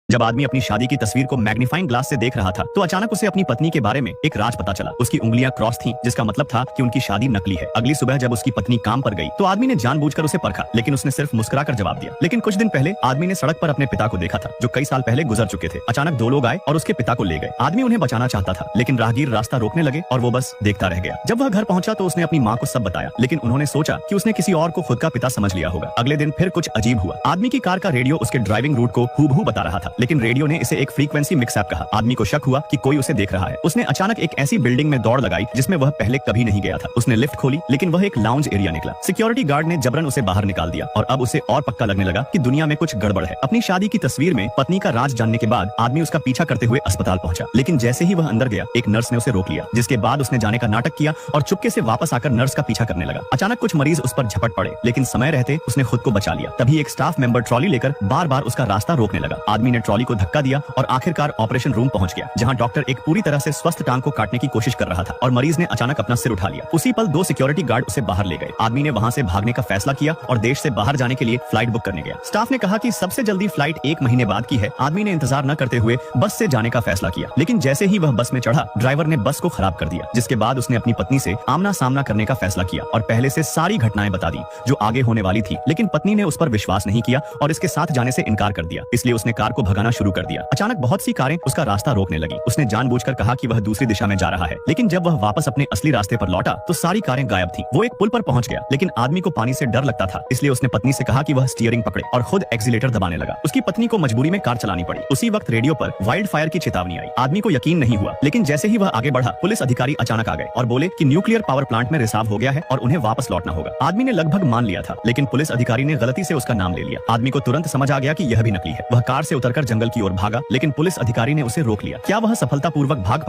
जब आदमी अपनी शादी की तस्वीर को मैग्नीफाइंग ग्लास से देख रहा था तो अचानक उसे अपनी पत्नी के बारे में एक राज पता चला। उसकी उंगलियां क्रॉस थीं, जिसका मतलब था कि उनकी शादी नकली है। अगली सुबह जब उसकी पत्नी काम पर गई तो आदमी ने जानबूझकर उसे परखा, लेकिन उसने सिर्फ मुस्कुराकर जवाब दिया। लेकिन कुछ दिन पहले आदमी ने सड़क पर अपने पिता को देखा था, जो कई साल पहले गुजर चुके थे। अचानक दो लोग आए और उसके पिता को ले गए। आदमी उन्हें बचाना चाहता था, लेकिन राहगीर रास्ता रोकने लगे और वो बस देखता रह गया। जब वह घर पहुंचा तो उसने अपनी माँ को सब बताया, लेकिन उन्होंने सोचा कि उसने किसी और को खुद का पिता समझ लिया होगा। अगले दिन फिर कुछ अजीब हुआ। आदमी की कार का रेडियो उसके ड्राइविंग रूट को हूबहू बता रहा था, लेकिन रेडियो ने इसे एक फ्रीक्वेंसी मिक्सअप कहा। आदमी को शक हुआ कि कोई उसे देख रहा है। उसने अचानक एक ऐसी बिल्डिंग में दौड़ लगाई जिसमें वह पहले कभी नहीं गया था। उसने लिफ्ट खोली, लेकिन वह एक लाउंज एरिया निकला। सिक्योरिटी गार्ड ने जबरन उसे बाहर निकाल दिया और अब उसे और पक्का लगने लगा कि दुनिया में कुछ गड़बड़ है। अपनी शादी की तस्वीर में पत्नी का राज जानने के बाद आदमी उसका पीछा करते हुए अस्पताल पहुंचा, लेकिन जैसे ही वह अंदर गया एक नर्स ने उसे रोक लिया, जिसके बाद उसने जाने का नाटक किया और चुपके से वापस आकर नर्स का पीछा करने लगा। अचानक कुछ मरीज उस पर झपट पड़े, लेकिन समय रहते उसने खुद को बचा लिया। तभी एक स्टाफ मेंबर ट्रॉली लेकर बार बार उसका रास्ता रोकने लगा। आदमी ने ट्रॉली को धक्का दिया और आखिरकार ऑपरेशन रूम पहुंच गया, जहां डॉक्टर एक पूरी तरह से स्वस्थ टांग को काटने की कोशिश कर रहा था और मरीज ने अचानक अपना सिर उठा लिया। उसी पल दो सिक्योरिटी गार्ड उसे बाहर ले गए। आदमी ने वहां से भागने का फैसला किया और देश से बाहर जाने के लिए फ्लाइट बुक करने गया। स्टाफ ने कहा कि सबसे जल्दी फ्लाइट 1 महीने बाद की है। आदमी ने इंतजार न करते हुए बस से जाने का फैसला किया, लेकिन जैसे ही वह बस में चढ़ा ड्राइवर ने बस को खराब कर दिया, जिसके बाद उसने अपनी पत्नी से आमना सामना करने का फैसला किया और पहले से सारी घटनाएं बता दी जो आगे होने वाली थी। लेकिन पत्नी ने उस पर विश्वास नहीं किया और इसके साथ जाने से इनकार कर दिया, इसलिए उसने कार को भगाना शुरू कर दिया। अचानक बहुत सी कारें उसका रास्ता रोकने लगी। उसने जानबूझकर कहा कि वह दूसरी दिशा में जा रहा है, लेकिन जब वह वापस अपने असली रास्ते पर लौटा तो सारी कारें गायब थीं। वो एक पुल पर पहुंच गया, लेकिन आदमी को पानी से डर लगता था, इसलिए उसने पत्नी से कहा कि वह स्टीयरिंग पकड़े और खुद एक्सीलेटर दबाने लगा। उसकी पत्नी को मजबूरी में कार चलानी पड़ी। उसी वक्त रेडियो पर वाइल्ड फायर की चेतावनी आई। आदमी को यकीन नहीं हुआ, लेकिन जैसे ही वह आगे बढ़ा पुलिस अधिकारी अचानक आ गए और बोले कि न्यूक्लियर पावर प्लांट में रिसाव हो गया है और उन्हें वापस लौटना होगा। आदमी ने लगभग मान लिया था, लेकिन पुलिस अधिकारी ने गलती से उसका नाम ले लिया। आदमी को तुरंत समझ आ गया कि यह भी नकली है। वह कार से उतरकर जंगल की ओर भागा, लेकिन पुलिस अधिकारी ने उसे रोक लिया। क्या वह सफलतापूर्वक भाग पाया?